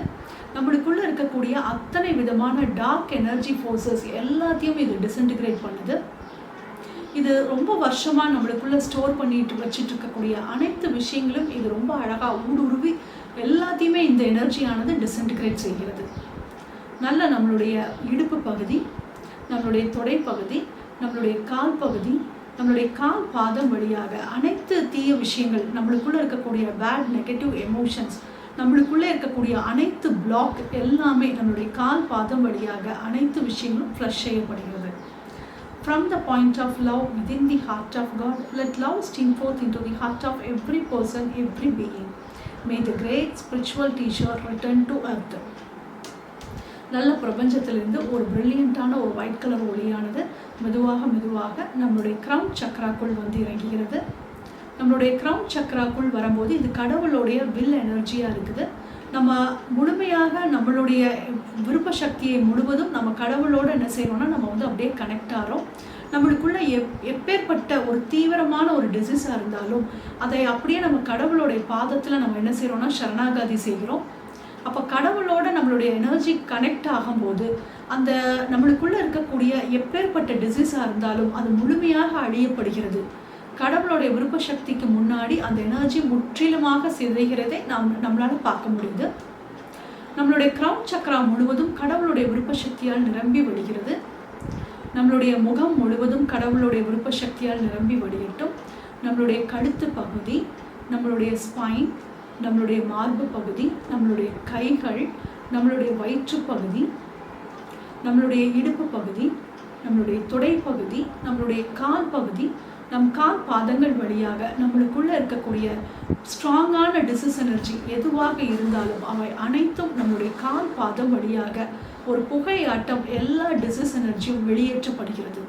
[SPEAKER 1] நம்மளுக்குள்ள இருக்கக்கூடிய அத்தனை விதமான டார்க் எனர்ஜி ஃபோர்ஸஸ் எல்லாத்தையும் இது டிஸ்இன்டிகிரேட் பண்ணுது. இது ரொம்ப வருஷமாக நம்மளுக்குள்ள ஸ்டோர் பண்ணிட்டு வச்சுட்டு இருக்கக்கூடிய அனைத்து விஷயங்களும் இது ரொம்ப அழகாக ஊடுருவி எல்லாத்தையுமே இந்த எனர்ஜியானது டிஸ்இன்டிகிரேட் செய்கிறது. நல்ல நம்மளுடைய இடுப்பு பகுதி, நம்மளுடைய தொடை பகுதி, நம்மளுடைய கால் பகுதி, நம்மளுடைய கால் பாதம் வழியாக அனைத்து தீய விஷயங்கள், நம்மளுக்குள்ளே இருக்கக்கூடிய பேட் நெகட்டிவ் எமோஷன்ஸ், நம்மளுக்குள்ளே இருக்கக்கூடிய அனைத்து பிளாக் எல்லாமே நம்மளுடைய கால் பாதம் வழியாக அனைத்து விஷயங்களும் ஃப்ளஷ் செய்யப்படுகிறது. From the point of love within the heart of God, let love stream forth into the heart of every person, every being. May the great spiritual teacher return to earth. நல்ல பிரபஞ்சத்திலிருந்து ஒரு பிரில்லியண்டான ஒரு white colour ஒளியானது மெதுவாக மெதுவாக நம்மளுடைய crown சக்கராக்குள் வந்து இறங்குகிறது. நம்மளுடைய கிரவுன் சக்கராக்குள் வரும்போது இது கடவுளுடைய வில் எனர்ஜியாக இருக்குது. நம்ம முழுமையாக நம்மளுடைய விருப்ப சக்தியை முழுவதும் நம்ம கடவுளோடு என்ன செய்கிறோம்னா நம்ம வந்து அப்படியே கனெக்ட் ஆகிறோம். நம்மளுக்குள்ள எப்பேற்பட்ட ஒரு தீவிரமான ஒரு டிசீஸாக இருந்தாலும் அதை அப்படியே நம்ம கடவுளுடைய பாதத்தில் நம்ம என்ன செய்கிறோம்னா சரணாகாதி செய்கிறோம். அப்போ கடவுளோட நம்மளுடைய எனர்ஜி கனெக்ட் ஆகும்போது அந்த நம்மளுக்குள்ளே இருக்கக்கூடிய எப்பேற்பட்ட டிசீஸாக இருந்தாலும் அது முழுமையாக அழியப்படுகிறது. கடவுளுடைய விருப்ப சக்திக்கு முன்னாடி அந்த எனர்ஜி முற்றிலுமாக சிதைகிறதை நம்மளால் பார்க்க முடியுது. நம்மளுடைய கிரவுன் சக்கரா முழுவதும் கடவுளுடைய விருப்ப சக்தியால் நிரம்பி வழிகிறது. நம்மளுடைய முகம் முழுவதும் கடவுளுடைய விருப்ப சக்தியால் நிரம்பி வழியட்டும். நம்மளுடைய கழுத்து பகுதி, நம்மளுடைய ஸ்பைன், நம்மளுடைய மார்பு பகுதி, நம்மளுடைய கைகள், நம்மளுடைய வயிற்று பகுதி, நம்மளுடைய இடுப்பு பகுதி, நம்மளுடைய தொடை பகுதி, நம்மளுடைய கால் பகுதி, நம் கால் பாதங்கள் வழியாக நம்மளுக்குள்ளே இருக்கக்கூடிய ஸ்ட்ராங்கான டிசீஸ் எனர்ஜி எதுவாக இருந்தாலும் அவை அனைத்தும் நம்மளுடைய கால் பாதம் வழியாக ஒரு புகையாட்டம் எல்லா டிசீஸ் எனர்ஜியும் வெளியேற்றப்படுகிறது.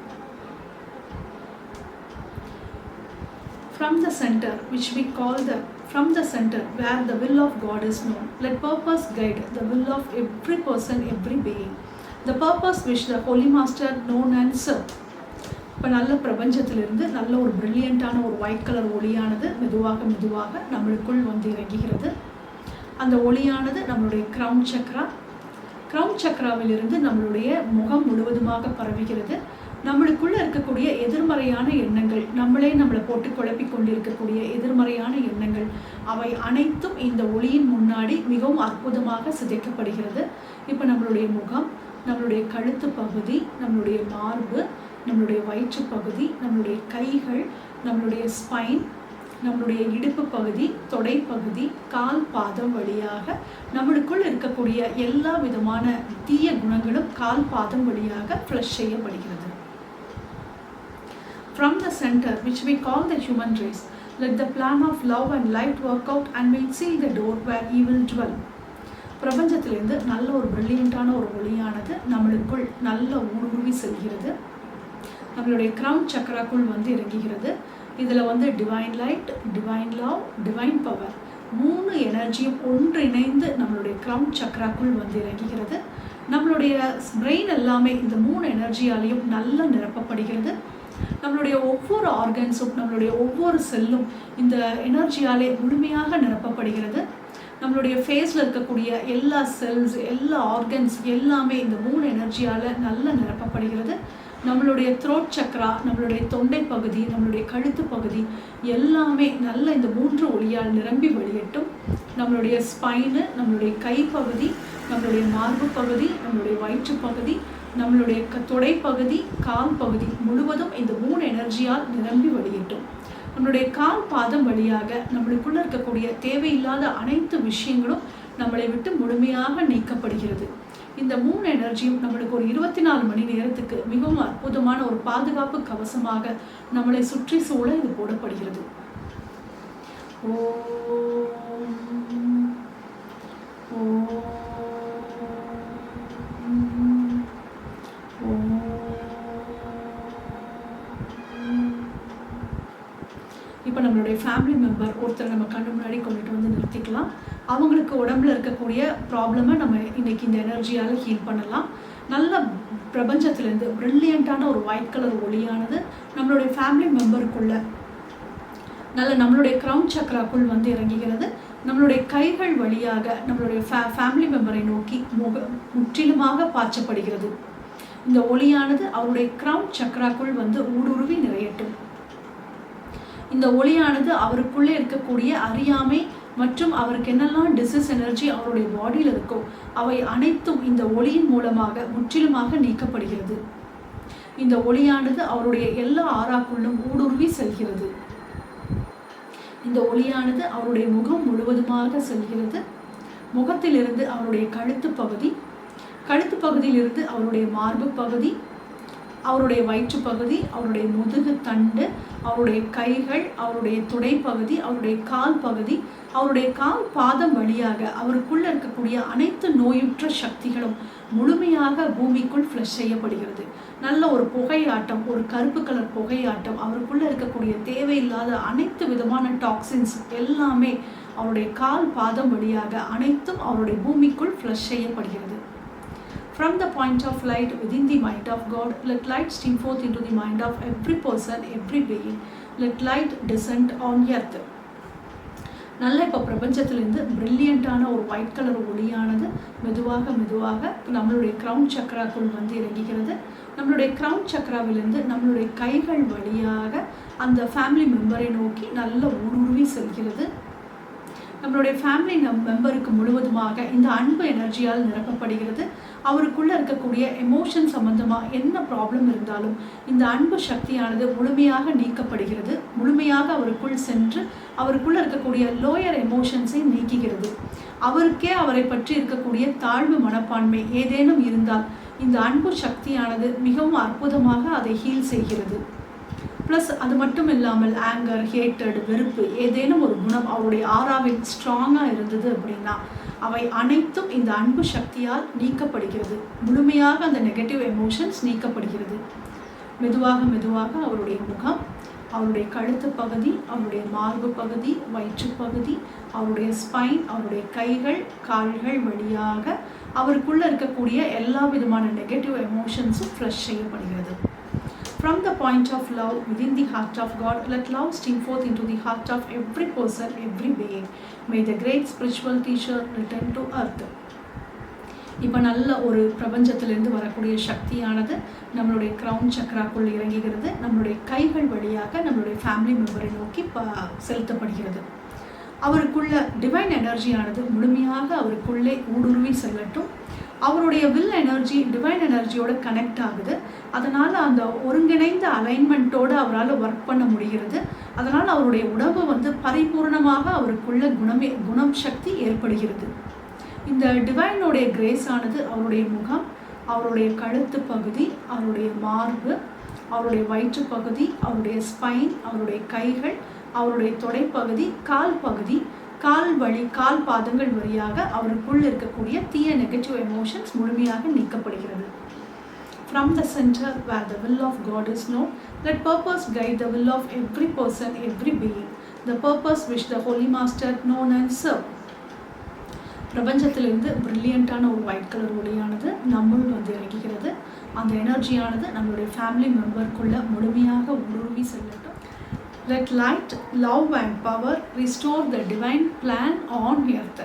[SPEAKER 1] From the center, which we call from the center where the will of God is known, let purpose guide the will of every person, every being. The purpose which the Holy Master known and served. இப்போ நல்ல பிரபஞ்சத்திலிருந்து நல்ல ஒரு பிரில்லியண்டான ஒரு white colour ஒளியானது மெதுவாக மெதுவாக நம்மளுக்குள் வந்து இறங்குகிறது. அந்த ஒளியானது நம்மளுடைய கிரவுன் சக்கராவிலிருந்து நம்மளுடைய முகம் முழுவதுமாக பரவுகிறது. நம்மளுக்குள்ளே இருக்கக்கூடிய எதிர்மறையான எண்ணங்கள், நம்மளை போட்டு குழப்பி கொண்டிருக்கக்கூடிய எதிர்மறையான எண்ணங்கள் அவை அனைத்தும் இந்த ஒளியின் முன்னாடி மிகவும் அற்புதமாக சிதைக்கப்படுகிறது. இப்போ நம்மளுடைய முகம், நம்மளுடைய கழுத்து பகுதி, நம்மளுடைய மார்பு, நம்மளுடைய வயிற்று பகுதி, நம்மளுடைய கைகள், நம்மளுடைய ஸ்பைன், நம்மளுடைய இடுப்பு பகுதி, தொடை பகுதி, கால் பாதம் வழியாக நம்மளுக்குள் இருக்கக்கூடிய எல்லா விதமான தீய குணங்களும் கால் பாதம் வழியாக ஃப்ளஷ் செய்யப்படுகிறது. From the center, which we call the human race, let the plan of love and light work out and will seal the door where evil dwell. பிரபஞ்சத்திலிருந்து நல்ல ஒரு பிரில்லியண்டான ஒரு ஒளியானது நம்மளுக்குள் நல்ல ஊடுருவி செல்கிறது. நம்மளுடைய கிரவுன் சக்கராக்குள் வந்து இறங்குகிறது. இதில் வந்து divine light, divine love, divine power 3 எனர்ஜியும் ஒன்றிணைந்து நம்மளுடைய கிரவுன் சக்கராக்குள் வந்து இறங்குகிறது. நம்மளுடைய பிரெயின் எல்லாமே இந்த 3 எனர்ஜியாலையும் நல்லா நிரப்பப்படுகிறது. நம்மளுடைய ஒவ்வொரு ஆர்கன்ஸும், நம்மளுடைய ஒவ்வொரு செல்லும் இந்த எனர்ஜியாலே முழுமையாக நிரப்பப்படுகிறது. நம்மளுடைய ஃபேஸில் இருக்கக்கூடிய எல்லா செல்ஸ், எல்லா ஆர்கன்ஸ் எல்லாமே இந்த 3 எனர்ஜியால் நல்ல நிரப்பப்படுகிறது. நம்மளுடைய த்ரோட் சக்ரா, நம்மளுடைய தொண்டை பகுதி, நம்மளுடைய கழுத்து பகுதி எல்லாமே நல்ல இந்த 3 ஒளியால் நிரம்பி வெளியட்டும். நம்மளுடைய ஸ்பைனு, நம்மளுடைய கை பகுதி, நம்மளுடைய மார்பு பகுதி, நம்மளுடைய வயிற்று பகுதி, நம்மளுடைய தொடை பகுதி, கால் பகுதி முழுவதும் இந்த 3 எனர்ஜியால் நிரம்பி வெளியட்டும். நம்மளுடைய கால் பாதம் வழியாக நம்மளுக்குள்ள இருக்கக்கூடிய தேவையில்லாத அனைத்து விஷயங்களும் நம்மளை விட்டு முழுமையாக நீக்கப்படுகிறது. இந்த 3 எனர்ஜியும் நம்மளுக்கு ஒரு 24 மணி நேரத்துக்கு மிகவும் அற்புதமான ஒரு பாதுகாப்பு கவசமாக நம்மளை சுற்றி சூழ இது போடப்படுகிறது. இப்போ நம்மளுடைய ஃபேமிலி மெம்பர் ஒருத்தர் நம்ம கண்ணு முன்னாடி கொண்டுட்டு வந்து நிறுத்திக்கலாம். அவங்களுக்கு உடம்புல இருக்கக்கூடிய ப்ராப்ளமை நம்ம இன்னைக்கு இந்த எனர்ஜியால் ஹீல் பண்ணலாம். நல்ல பிரபஞ்சத்திலேருந்து ப்ரில்லியண்ட்டான ஒரு ஒயிட் கலர் ஒளியானது நம்மளுடைய ஃபேமிலி மெம்பருக்குள்ள நம்மளுடைய க்ரௌன் சக்ராக்குள் வந்து இறங்குகிறது. நம்மளுடைய கைகள் வழியாக நம்மளுடைய ஃபேமிலி மெம்பரை நோக்கி முற்றிலுமாக பாய்ச்சப்படுகிறது. இந்த ஒளியானது அவருடைய க்ரௌன் சக்ராக்குள் வந்து ஊடுருவி நிறையட்டும். இந்த ஒளியானது அவருக்குள்ளே இருக்கக்கூடிய அறியாமை மற்றும் அவருக்கு என்னெல்லாம் டிசீஸ் எனர்ஜி அவருடைய பாடியில் இருக்கோ அவை அனைத்தும் இந்த ஒளியின் மூலமாக முற்றிலுமாக நீக்கப்படுகிறது. இந்த ஒளியானது அவருடைய எல்லா ஆறாக்குள்ளும் ஊடுருவி செல்கிறது. இந்த ஒளியானது அவருடைய முகம் முழுவதுமாக செல்கிறது. முகத்திலிருந்து அவருடைய கழுத்து பகுதியிலிருந்து அவருடைய மார்பு பகுதி, அவருடைய வயிற்று பகுதி, அவருடைய முதுகு தண்டு, அவருடைய கைகள், அவருடைய துடை பகுதி, அவருடைய கால் பகுதி, அவருடைய கால் பாதம் வழியாக அவருக்குள்ள இருக்கக்கூடிய அனைத்து நோயுற்ற சக்திகளும் முழுமையாக பூமிக்குள் ஃப்ளஷ் செய்யப்படுகிறது. நல்ல ஒரு புகையாட்டம், ஒரு கருப்பு கலர் புகையாட்டம் அவருக்குள்ள இருக்கக்கூடிய தேவையில்லாத அனைத்து விதமான டாக்ஸின்ஸ் எல்லாமே அவருடைய கால் பாதம் வழியாக அனைத்தும் அவருடைய பூமிக்குள் ஃப்ளஷ் செய்யப்படுகிறது. From the point of light within the mind of God, let light stream forth into the mind of every person, every being. Let light descend on earth. நல்ல இப்போ பிரபஞ்சத்திலிருந்து பிரில்லியண்ட்டான ஒரு ஒயிட் கலர் ஒளியானது மெதுவாக நம்மளுடைய க்ரௌன் சக்ராக்குள் வந்து இறங்குகிறது. நம்மளுடைய க்ரௌன் சக்ராவிலிருந்து நம்மளுடைய கைகள் வழியாக அந்த ஃபேமிலி மெம்பரை நோக்கி நல்ல ஊடுருவி செல்கிறது. நம்மளுடைய ஃபேமிலி மெம்பருக்கு முழுவதுமாக இந்த அன்பு எனர்ஜியால் நிரப்பப்படுகிறது. அவருக்குள்ளே இருக்கக்கூடிய எமோஷன் சம்பந்தமாக என்ன ப்ராப்ளம் இருந்தாலும் இந்த அன்பு சக்தியானது முழுமையாக நீக்கப்படுகிறது. முழுமையாக அவருக்குள் சென்று அவருக்குள்ளே இருக்கக்கூடிய லோயர் எமோஷன்ஸை நீக்குகிறது. அவருக்கே அவரை பற்றி இருக்கக்கூடிய தாழ்வு மனப்பான்மை ஏதேனும் இருந்தால் இந்த அன்பு சக்தியானது மிகவும் அற்புதமாக அதை ஹீல் செய்கிறது. ப்ளஸ் அது மட்டும் இல்லாமல் ஆங்கர், ஹேட்டட், வெறுப்பு ஏதேனும் ஒரு குணம் அவருடைய ஆறாவில் ஸ்ட்ராங்காக இருந்தது அப்படின்னா அவை அனைத்தும் இந்த அன்பு சக்தியால் நீக்கப்படுகிறது. முழுமையாக அந்த நெகட்டிவ் எமோஷன்ஸ் நீக்கப்படுகிறது. மெதுவாக அவருடைய முகம், அவருடைய கழுத்து பகுதி, அவருடைய மார்பு பகுதி, வயிற்று பகுதி, அவருடைய ஸ்பைன், அவருடைய கைகள், கால்கள் வழியாக அவருக்குள்ளே இருக்கக்கூடிய எல்லா விதமான நெகட்டிவ் எமோஷன்ஸும் ஃப்ளஷ் செய்யப்படுகிறது. From the point of love within the heart of God, let love stream forth into the heart of every person, every being. May the great spiritual teacher return to earth. இப்போ நல்ல ஒரு பிரபஞ்சத்திலிருந்து வரக்கூடிய சக்தியானது நம்மளுடைய crown சக்ராக்குள் இறங்குகிறது. நம்மளுடைய கைகள் வழியாக நம்மளுடைய ஃபேமிலி மெம்பரை நோக்கி செலுத்தப்படுகிறது. அவருக்குள்ள டிவைன் எனர்ஜியானது முழுமையாக அவருக்குள்ளே ஊடுருவி செல்லட்டும். அவருடைய வில் எனர்ஜி டிவைன் எனர்ஜியோட கனெக்ட் ஆகுது. அதனால் அந்த ஒருங்கிணைந்த அலைன்மெண்ட்டோடு அவரால் ஒர்க் பண்ண முடிகிறது. அதனால் அவருடைய உடம்பு வந்து பரிபூர்ணமாக அவருக்குள்ள குணம் சக்தி ஏற்படுகிறது. இந்த டிவைனோடைய கிரேஸ் ஆனது அவருடைய முகம், அவருடைய கழுத்து பகுதி, அவருடைய மார்பு, அவருடைய வயிற்று பகுதி, அவருடைய ஸ்பைன், அவருடைய கைகள், அவருடைய தொடைப்பகுதி, கால் பகுதி, கால் பாதங்கள் வழியாக அவருக்குள் இருக்கக்கூடிய தீய நெகட்டிவ் எமோஷன்ஸ் முழுமையாக நீக்கப்படுகிறது. From the center where the will of God is known, let purpose guide the will of every person, every being. The purpose which the Holy Master known and serve. பிரபஞ்சத்திலிருந்து பிரில்லியண்ட்டான ஒரு white colour ஒளியானது நம்மளும் வந்து இறங்குகிறது. அந்த எனர்ஜியானது நம்மளுடைய family மெம்பருக்குள்ள முழுமையாக ஊடுருவி செல்லட்டும். Let light, love and power restore the divine plan on earth.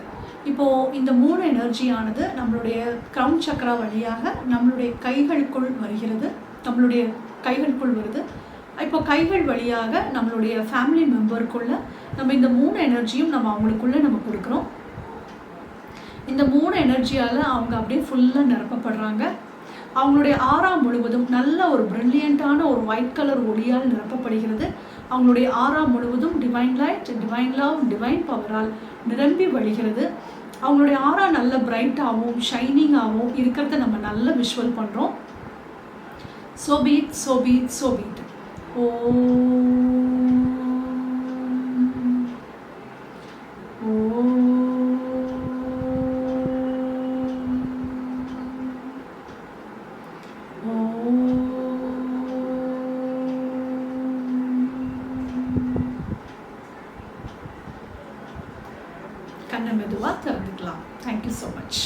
[SPEAKER 1] இப்போது இந்த 3 எனர்ஜியானது நம்மளுடைய க்ரௌன் சக்ரா வழியாக நம்மளுடைய கைகளுக்குள் வருகிறது. வருது. இப்போ கைகள் வழியாக நம்மளுடைய ஃபேமிலி மெம்பருக்குள்ள நம்ம இந்த 3 எனர்ஜியும் நம்ம அவங்களுக்குள்ள நம்ம கொடுக்குறோம். இந்த 3 எனர்ஜியால் அவங்க அப்படியே ஃபுல்லாக நிரப்பப்படுறாங்க. அவங்களுடைய ஆறா முழுவதும் நல்ல ஒரு பிரில்லியண்ட்டான ஒரு ஒயிட் கலர் ஒளியால் நிரப்பப்படுகிறது. அவங்களுடைய ஆறா முழுவதும் divine light, divine love, divine பவரால் நிரம்பி வழிகிறது. அவங்களுடைய ஆறா நல்ல பிரைட்டாகவும் ஷைனிங்காகவும் இருக்கிறத நம்ம நல்லா விஷுவல் பண்ணுறோம். So be it, so be it, so be it. Om. கண்ணை மெதுவாக திறந்துக்கலாம். Thank you so much.